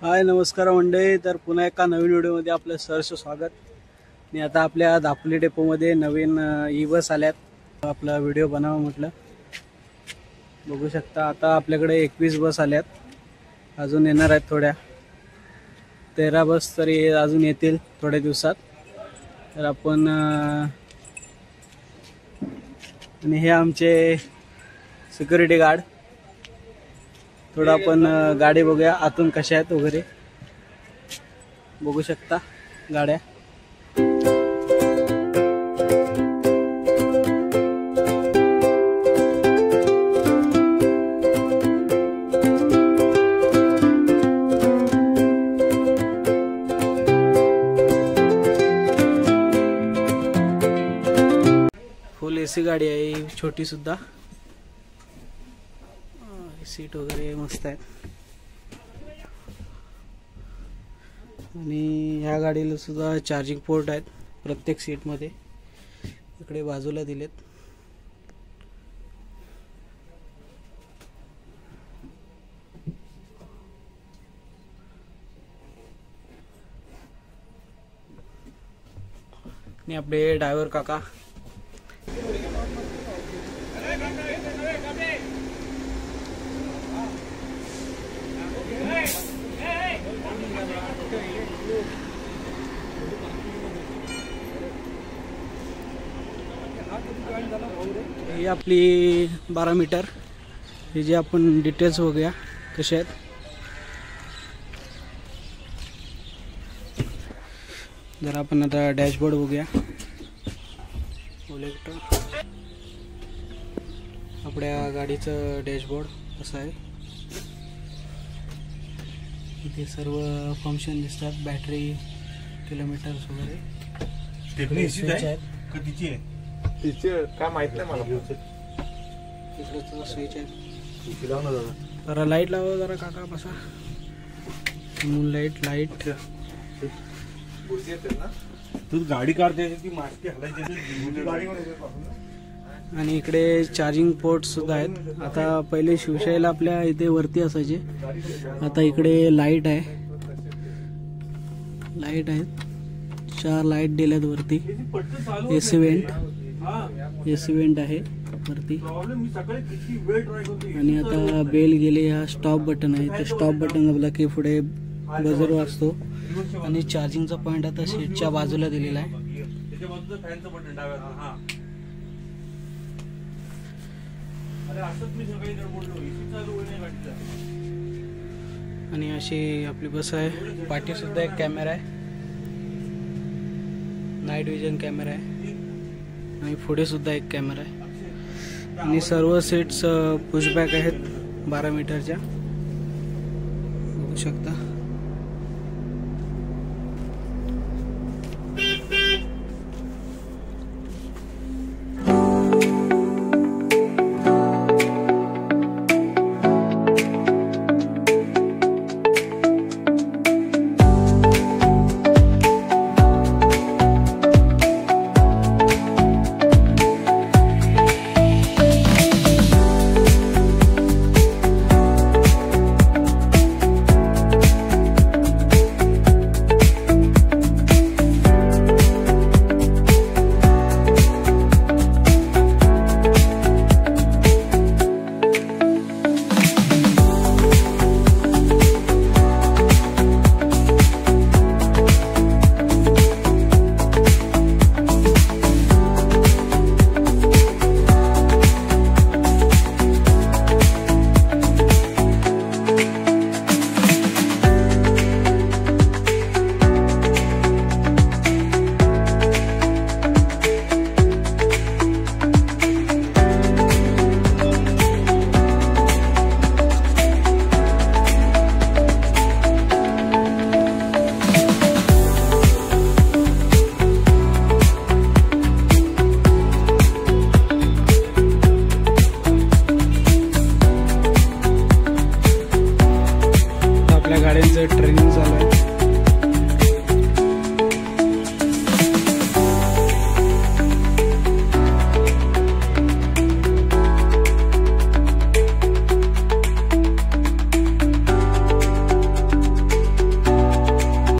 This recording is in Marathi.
हाय नमस्कार मंडळी, तर पुन्हा एका नवीन व्हिडिओमध्ये आपलं सहर्ष स्वागत. आणि आता आपल्या दापोली डेपोमध्ये नवीन ई बस आल्यात. आपला व्हिडिओ बनावा म्हटलं. बघू शकता आता आपल्याकडे 21 बस आल्यात, अजून येणार आहेत. थोड्या 13 बस तरी अजून येतील थोड्या दिवसात. तर आपण आणि हे आमचे सिक्युरिटी गार्ड. थोडं आपण गाडी बघूया आतून कशा आहेत वगैरे. बघू शकता गाड्या. फुल एसी गाडी आहे, छोटी सुद्धा. सीट वगैरे मस्त आहेत. आणि ह्या गाडीला सुद्धा चार्जिंग पोर्ट आहेत प्रत्येक सीटमध्ये. इकडे बाजूला दिलेत. आणि आपले ड्रायव्हर काका. ही आपली 12 मीटर. हे जे आपण डिटेल्स बघूया कसे आहेत. जर आपण आता डॅशबोर्ड बघूया. आपल्या गाडीचं डॅशबोर्ड असं आहे. इथे सर्व फंक्शन दिसतात, बॅटरी, किलोमीटर्स वगैरे. स्विच आहेत. कधीची आहे तिचे काय माहित नाही मला. इकडे स्विच आहे. जरा लाईट लावा जरा काका. बसा. Moon light. तू गाडी काढते ती मास्ती हलायची. आणि इकडे चार्जिंग पोर्ट सुद्धा आहेत. आता पहिले शिवशाहीला आपल्या इथे वरती असायचे, आता इकडे लाईट आहे. लाईट आहेत, 4 लाईट दिल्यात वरती. एसी वेंट आहे वरती. आणि आता बेल गेले. हा स्टॉप बटन आहे. ते स्टॉप बटन दाबला की पुढे बजर वाजतो. आणि चार्जिंगचा पॉइंट आता सीटच्या बाजूला दिलेला आहे. आणि अशी आपली बस आहे. पाठी सुद्धा एक कॅमेरा आहे, नाईट विजन कॅमेरा आहे. आणि पुढे सुद्धा एक कॅमेरा आहे. आणि सर्व सीट्स पुशबॅक आहेत 12 मीटरच्या. बघू शकता.